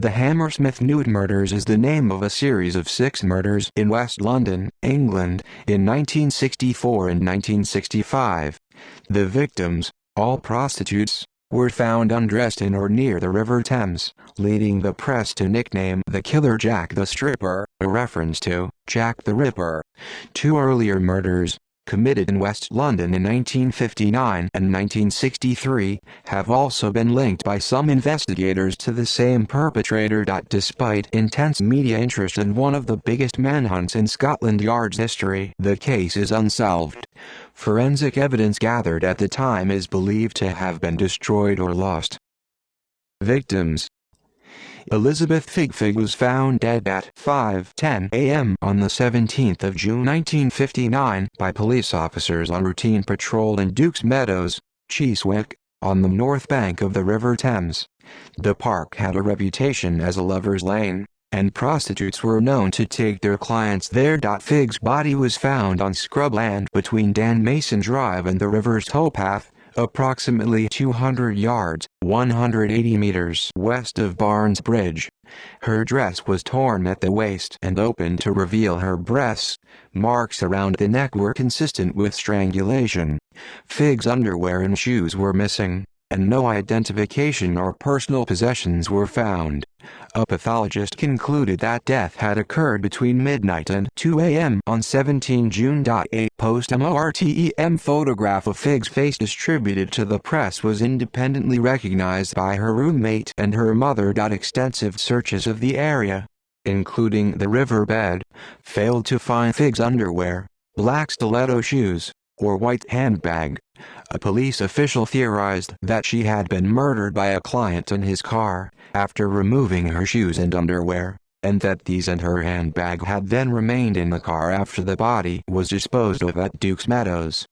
The Hammersmith nude murders is the name of a series of 6 murders in West London, England, in 1964 and 1965. The victims, all prostitutes, were found undressed in or near the River Thames, leading the press to nickname the killer Jack the Stripper, a reference to Jack the Ripper. 2 earlier murders, committed in West London in 1959 and 1963, have also been linked by some investigators to the same perpetrator. Despite intense media interest and one of the biggest manhunts in Scotland Yard's history, the case is unsolved. Forensic evidence gathered at the time is believed to have been destroyed or lost. Victims: Elizabeth Fig was found dead at 5:10 a.m. on the 17th of June 1959 by police officers on routine patrol in Dukes Meadows, Chiswick, on the north bank of the River Thames. The park had a reputation as a lover's lane, and prostitutes were known to take their clients there. Fig's body was found on scrubland between Dan Mason Drive and the river's towpath, approximately 200 yards, 180 meters west of Barnes Bridge. Her dress was torn at the waist and open to reveal her breasts. Marks around the neck were consistent with strangulation. Fig's underwear and shoes were missing, and no identification or personal possessions were found. A pathologist concluded that death had occurred between midnight and 2 a.m. on 17 June. A post-mortem photograph of Fig's face distributed to the press was independently recognized by her roommate and her mother. Extensive searches of the area, including the riverbed, failed to find Fig's underwear, black stiletto shoes, or white handbag. A police official theorized that she had been murdered by a client in his car, after removing her shoes and underwear, and that these and her handbag had then remained in the car after the body was disposed of at Dukes Meadows.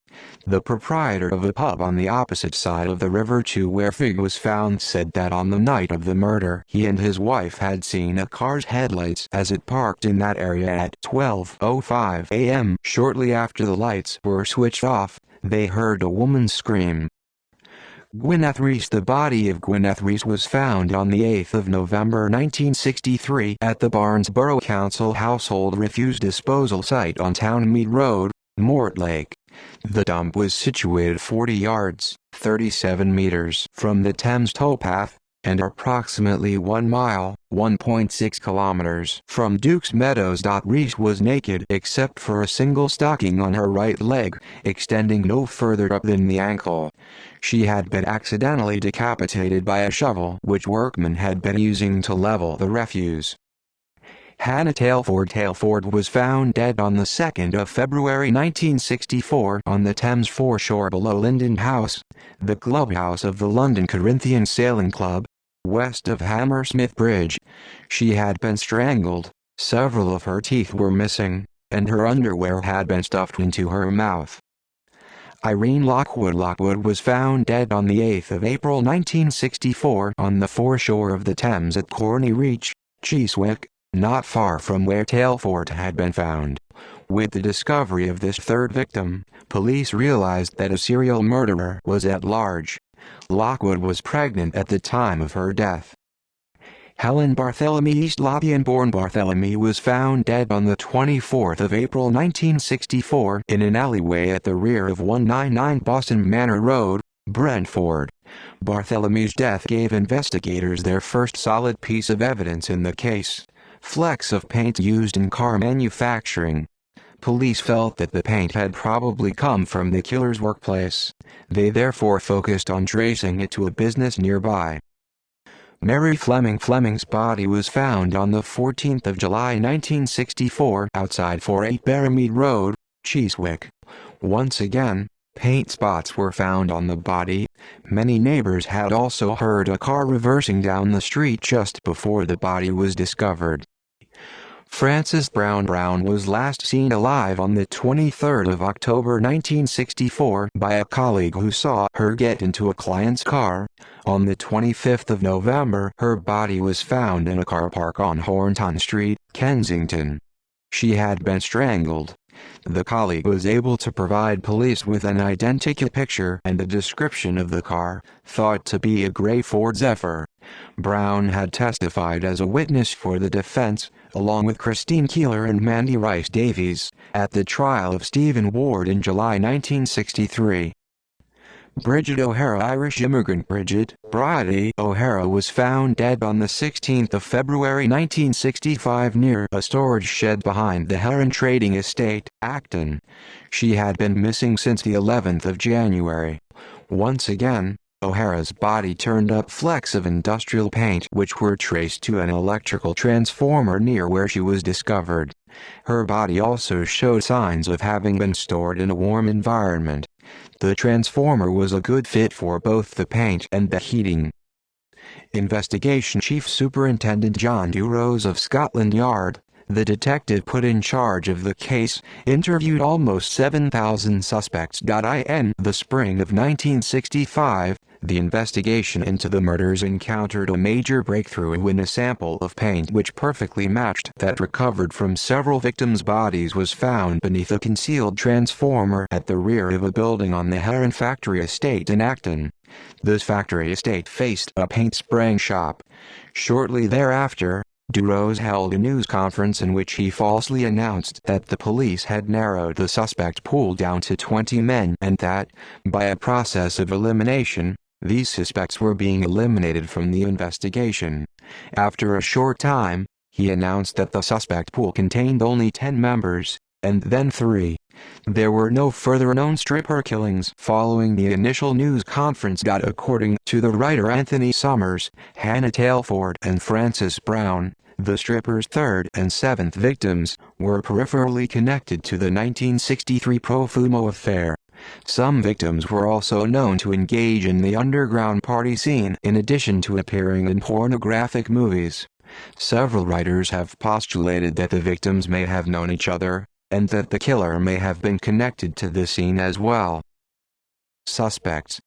The proprietor of a pub on the opposite side of the river to where Fig was found said that on the night of the murder he and his wife had seen a car's headlights as it parked in that area at 12:05 a.m. Shortly after the lights were switched off, they heard a woman scream. Gwyneth Rees. The body of Gwyneth Rees was found on the 8th of November 1963 at the Barnes Borough Council household refuse disposal site on Townmead Road, Mortlake. The dump was situated 40 yards, 37 meters from the Thames towpath, and approximately 1 mile, 1.6 kilometers from Dukes Meadows. Rees was naked except for a single stocking on her right leg, extending no further up than the ankle. She had been accidentally decapitated by a shovel which workmen had been using to level the refuse. Hannah Tailford was found dead on the 2nd of February 1964 on the Thames foreshore below Linden House, the clubhouse of the London Corinthian Sailing Club, west of Hammersmith Bridge. She had been strangled, several of her teeth were missing, and her underwear had been stuffed into her mouth. Irene Lockwood was found dead on the 8th of April 1964 on the foreshore of the Thames at Corney Reach, Chiswick, not far from where Tailford had been found. With the discovery of this third victim, police realized that a serial murderer was at large. Lockwood was pregnant at the time of her death. Helen Bartholomew East Lothian-born Bartholomew was found dead on the 24th of April 1964 in an alleyway at the rear of 199 Boston Manor Road, Brentford. Bartholomew's death gave investigators their first solid piece of evidence in the case: flecks of paint used in car manufacturing. Police felt that the paint had probably come from the killer's workplace. They therefore focused on tracing it to a business nearby. Mary Fleming's body was found on the 14th of July 1964 outside 48 Berrymead Road, Chiswick. Once again, paint spots were found on the body. Many neighbors had also heard a car reversing down the street just before the body was discovered. Frances Brown was last seen alive on the 23rd of October 1964 by a colleague who saw her get into a client's car. On the 25th of November, her body was found in a car park on Hornton Street, Kensington. She had been strangled. The colleague was able to provide police with an identical picture and a description of the car, thought to be a grey Ford Zephyr. Brown had testified as a witness for the defense, along with Christine Keeler and Mandy Rice Davies, at the trial of Stephen Ward in July 1963. Bridget O'Hara. Irish immigrant Bridie O'Hara was found dead on the 16th of February 1965 near a storage shed behind the Heron Trading Estate, Acton. She had been missing since the 11th of January. Once again, O'Hara's body turned up flecks of industrial paint which were traced to an electrical transformer near where she was discovered. Her body also showed signs of having been stored in a warm environment. The transformer was a good fit for both the paint and the heating. Investigation Chief Superintendent John Durrose of Scotland Yard, the detective put in charge of the case, interviewed almost 7,000 suspects. In the spring of 1965, the investigation into the murders encountered a major breakthrough when a sample of paint which perfectly matched that recovered from several victims' bodies was found beneath a concealed transformer at the rear of a building on the Heron Factory Estate in Acton. This factory estate faced a paint spraying shop. Shortly thereafter, Durrose held a news conference in which he falsely announced that the police had narrowed the suspect pool down to 20 men and that, by a process of elimination, these suspects were being eliminated from the investigation. After a short time, he announced that the suspect pool contained only 10 members, and then 3. There were no further known stripper killings following the initial news conference. According to the writer Anthony Summers, Hannah Tailford and Frances Brown, the strippers' 3rd and 7th victims, were peripherally connected to the 1963 Profumo affair. Some victims were also known to engage in the underground party scene in addition to appearing in pornographic movies. Several writers have postulated that the victims may have known each other, and that the killer may have been connected to the scene as well. Suspects: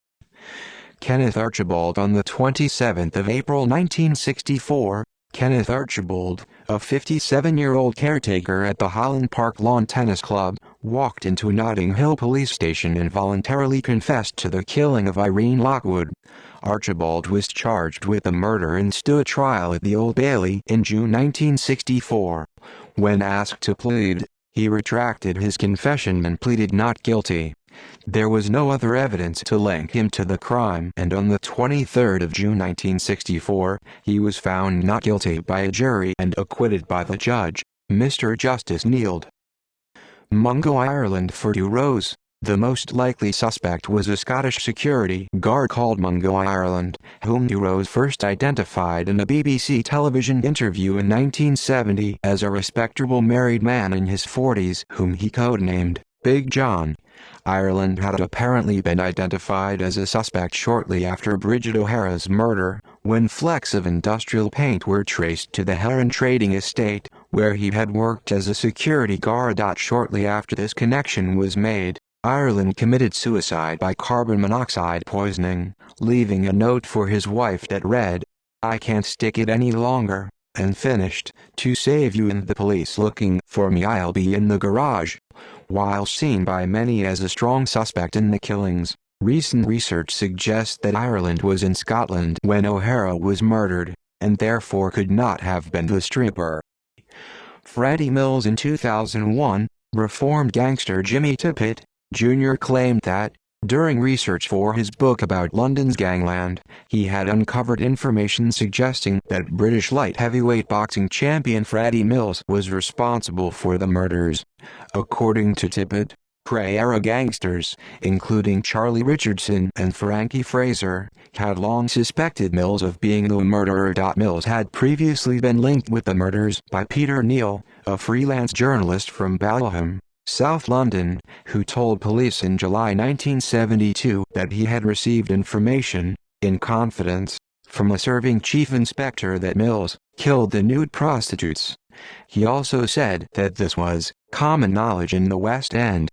Kenneth Archibald. On the 27th of April 1964, Kenneth Archibald, a 57-year-old caretaker at the Holland Park Lawn Tennis Club, walked into Notting Hill Police Station and voluntarily confessed to the killing of Irene Lockwood. Archibald was charged with the murder and stood trial at the Old Bailey in June 1964. When asked to plead, he retracted his confession and pleaded not guilty. There was no other evidence to link him to the crime, and on the 23rd of June 1964, he was found not guilty by a jury and acquitted by the judge, Mr. Justice Neild. Mungo, Ireland. For Durrose, the most likely suspect was a Scottish security guard called Mungo, Ireland, whom Durrose first identified in a BBC television interview in 1970 as a respectable married man in his 40s whom he codenamed Big John. Ireland had apparently been identified as a suspect shortly after Bridget O'Hara's murder, when flecks of industrial paint were traced to the Heron Trading Estate, where he had worked as a security guard. Shortly after this connection was made, Ireland committed suicide by carbon monoxide poisoning, leaving a note for his wife that read, "I can't stick it any longer," and finished, "To save you and the police looking for me, I'll be in the garage." While seen by many as a strong suspect in the killings, recent research suggests that Ireland was in Scotland when O'Hara was murdered, and therefore could not have been the stripper. Freddie Mills. In 2001, reformed gangster Jimmy Tippett, Jr. claimed that, during research for his book about London's gangland, he had uncovered information suggesting that British light heavyweight boxing champion Freddie Mills was responsible for the murders. According to Tippett, Prey-era gangsters, including Charlie Richardson and Frankie Fraser, had long suspected Mills of being the murderer. Mills had previously been linked with the murders by Peter Neal, a freelance journalist from Balham, South London, who told police in July 1972 that he had received information, in confidence, from a serving chief inspector that Mills killed the nude prostitutes. He also said that this was common knowledge in the West End.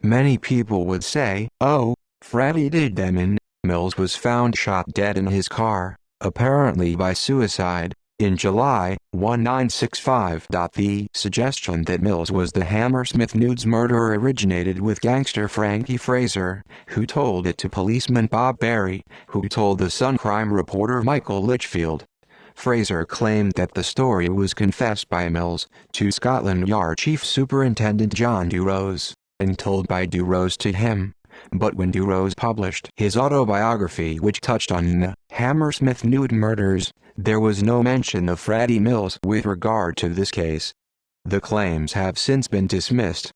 Many people would say, "Oh, Freddie did them in." Mills was found shot dead in his car, apparently by suicide, In July 1965, the suggestion that Mills was the Hammersmith nudes murderer originated with gangster Frankie Fraser, who told it to policeman Bob Berry, who told the Sun crime reporter Michael Litchfield. Fraser claimed that the story was confessed by Mills to Scotland Yard Chief Superintendent John Durose, and told by Durose to him. But when Durose published his autobiography which touched on the Hammersmith nude murders, there was no mention of Freddie Mills with regard to this case. The claims have since been dismissed.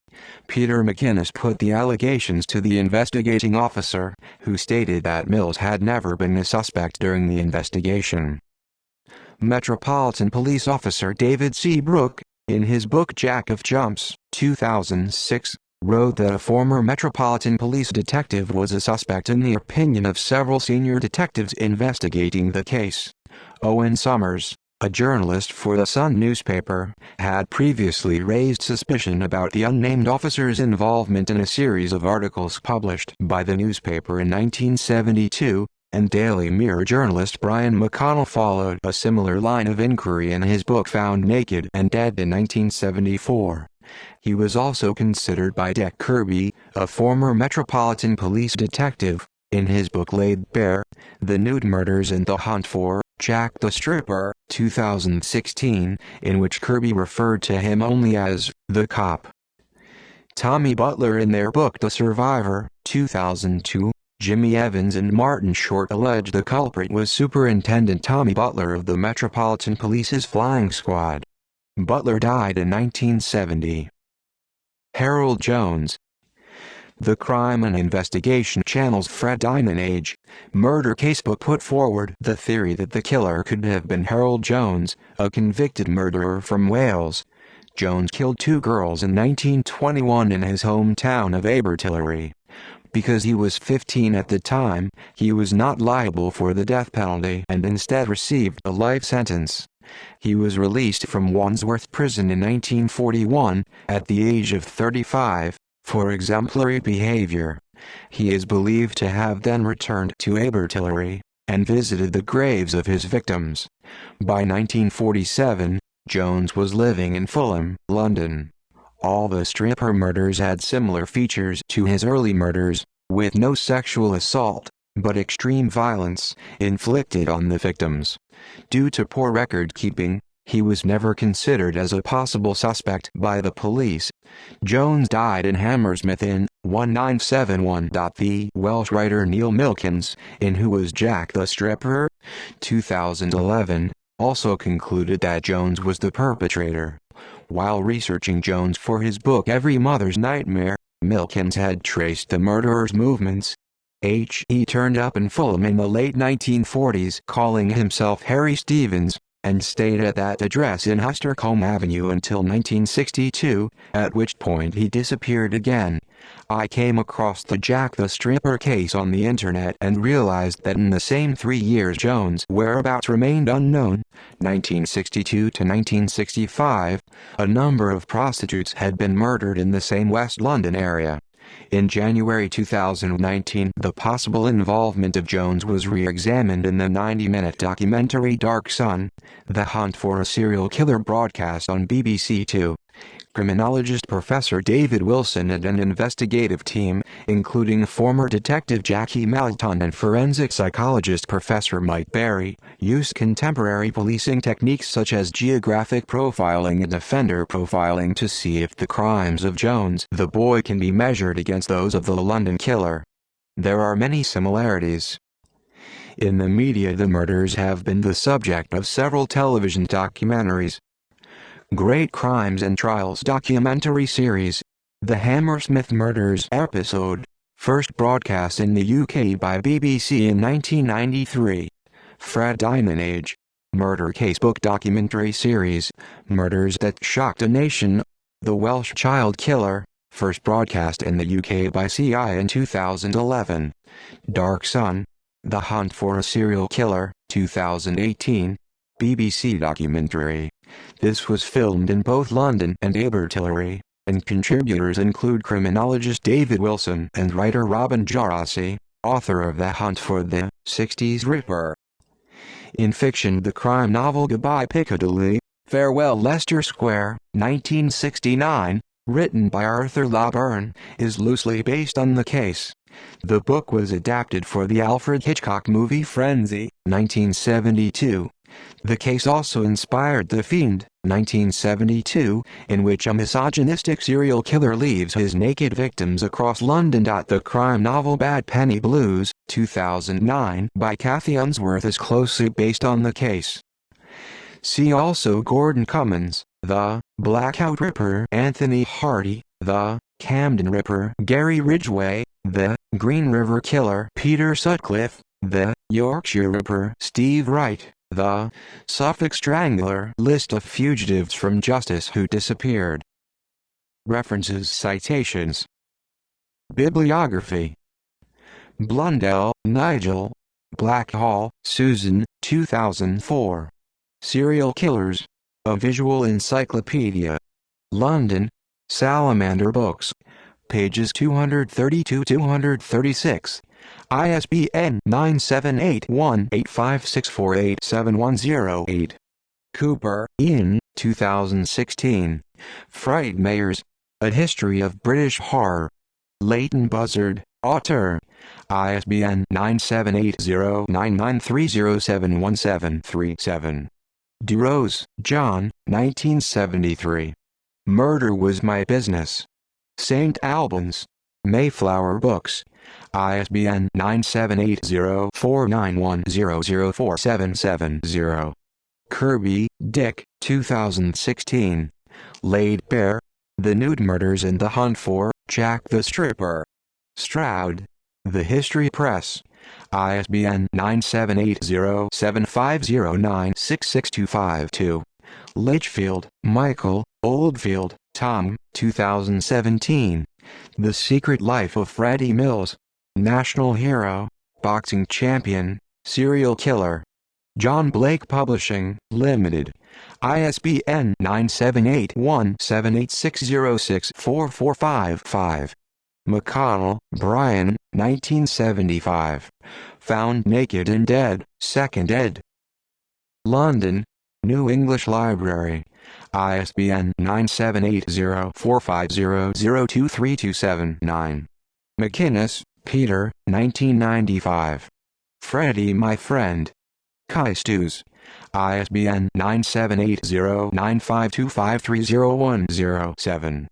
Peter McInnes put the allegations to the investigating officer, who stated that Mills had never been a suspect during the investigation. Metropolitan Police Officer David C. Brooke, in his book Jack of Jumps, 2006, wrote that a former Metropolitan Police detective was a suspect in the opinion of several senior detectives investigating the case. Owen Summers, a journalist for the Sun newspaper, had previously raised suspicion about the unnamed officer's involvement in a series of articles published by the newspaper in 1972, and Daily Mirror journalist Brian McConnell followed a similar line of inquiry in his book Found Naked and Dead in 1974. He was also considered by Dick Kirby, a former Metropolitan Police detective, in his book Laid Bare: The Nude Murders and the Hunt for Jack the Stripper, 2016, in which Kirby referred to him only as the cop. Tommy Butler in their book The Survivor, 2002, Jimmy Evans and Martin Short allege the culprit was Superintendent Tommy Butler of the Metropolitan Police's Flying Squad. Butler died in 1970. Harold Jones. The Crime and Investigation Channel's Fred Dynan Age murder casebook put forward the theory that the killer could have been Harold Jones, a convicted murderer from Wales. Jones killed 2 girls in 1921 in his hometown of Abertillery. Because he was 15 at the time, he was not liable for the death penalty and instead received a life sentence. He was released from Wandsworth Prison in 1941, at the age of 35, for exemplary behavior. He is believed to have then returned to Abertillery, and visited the graves of his victims. By 1947, Jones was living in Fulham, London. All the stripper murders had similar features to his early murders, with no sexual assault, but extreme violence inflicted on the victims. Due to poor record-keeping, he was never considered as a possible suspect by the police. Jones died in Hammersmith in 1971. The Welsh writer Neil Milkins, in Who Was Jack the Stripper? 2011, also concluded that Jones was the perpetrator. While researching Jones for his book Every Mother's Nightmare, Milkins had traced the murderer's movements. He turned up in Fulham in the late 1940s calling himself Harry Stevens, and stayed at that address in Hustercombe Avenue until 1962, at which point he disappeared again. I came across the Jack the Stripper case on the internet and realized that in the same 3 years Jones' whereabouts remained unknown, 1962 to 1965, a number of prostitutes had been murdered in the same West London area. In January 2019, the possible involvement of Jones was re-examined in the 90-minute documentary Dark Sun: The Hunt for a Serial Killer broadcast on BBC Two. Criminologist Professor David Wilson and an investigative team, including former detective Jackie Malton and forensic psychologist Professor Mike Berry, used contemporary policing techniques such as geographic profiling and offender profiling to see if the crimes of Jones the boy can be measured against those of the London killer. There are many similarities. In the media, the murders have been the subject of several television documentaries. Great Crimes and Trials documentary series. The Hammersmith Murders episode, first broadcast in the UK by BBC in 1993. Fred Dynan Age murder casebook documentary series, Murders That Shocked a Nation. The Welsh Child Killer, first broadcast in the UK by CI in 2011. Dark Sun: The Hunt for a Serial Killer, 2018. BBC documentary. This was filmed in both London and Abertillery, and contributors include criminologist David Wilson and writer Robin Jarossi, author of The Hunt for the '60s Ripper. In fiction, the crime novel Goodbye Piccadilly, Farewell Leicester Square, 1969, written by Arthur Lawburn, is loosely based on the case. The book was adapted for the Alfred Hitchcock movie Frenzy, 1972. The case also inspired The Fiend, 1972, in which a misogynistic serial killer leaves his naked victims across London. The crime novel Bad Penny Blues, 2009, by Cathy Unsworth is closely based on the case. See also Gordon Cummins, The Blackout Ripper, Anthony Hardy, The Camden Ripper, Gary Ridgway, The Green River Killer, Peter Sutcliffe, The Yorkshire Ripper, Steve Wright, The Suffolk Strangler. List of fugitives from justice who disappeared. References. Citations. Bibliography. Blundell, Nigel. Blackhall, Susan, 2004. Serial Killers. A Visual Encyclopedia. London, Salamander Books. Pages 232-236. ISBN 978-1856487108. Cooper, Ian, 2016. Frightmares. A History of British Horror. Leighton Buzzard, author. ISBN 978-099307173-7. DeRose, John, 1973. Murder Was My Business. St. Albans. Mayflower Books. ISBN 978-0491004770. Kirby, Dick, 2016. Laid Bare. The Nude Murders and the Hunt for Jack the Stripper. Stroud. The History Press. ISBN 978-0750966252. Litchfield, Michael, Oldfield, Tom, 2017. The Secret Life of Freddie Mills. National Hero, Boxing Champion, Serial Killer. John Blake Publishing, Limited. ISBN 978-1786064455. McConnell, Brian, 1975. Found Naked and Dead, 2nd ed. London, New English Library. ISBN 978-0450023279. McInnes, Peter, 1995. Freddy My Friend. Kaistu's. ISBN 978-0952530107.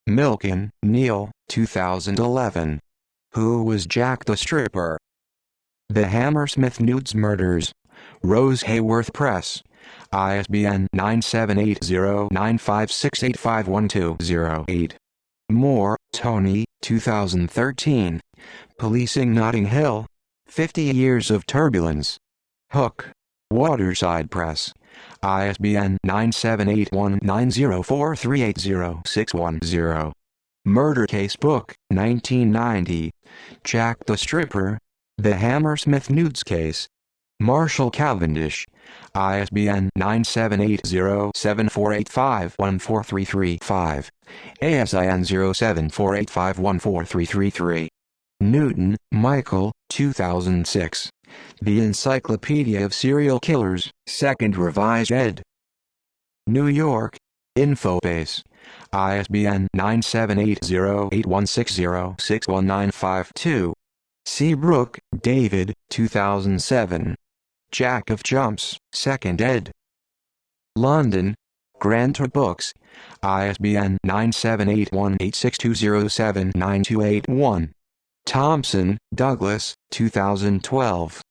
Milken, Neil, 2011. Who Was Jack the Stripper? The Hammersmith Nudes Murders. Rose Hayworth Press. ISBN 978-0956851208. Moore, Tony, 2013. Policing Notting Hill. 50 Years of Turbulence. Hook. Waterside Press. ISBN 978-1904380610. Murder Case Book, 1990. Jack the Stripper. The Hammersmith Nudes Case. Marshall Cavendish. ISBN 978-0748514335. ASIN 0748514333. Newton, Michael, 2006. The Encyclopedia of Serial Killers, 2nd Revised ed. New York, Infobase. ISBN 978-0816061952. Seabrook, David, 2007. Jack of Jumps, 2nd ed. London, Granta Books. ISBN 978-1862079281. Thompson, Douglas, 2012.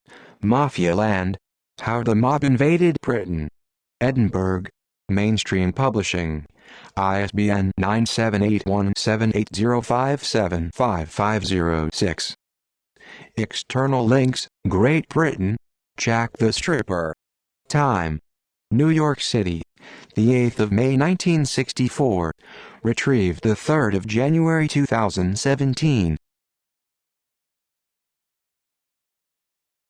Mafia Land. How the Mob Invaded Britain. Edinburgh, Mainstream Publishing. ISBN 9781780575506. External links. Great Britain. Jack the Stripper. Time. New York City. The 8th of May 1964. Retrieved the 3rd of January 2017.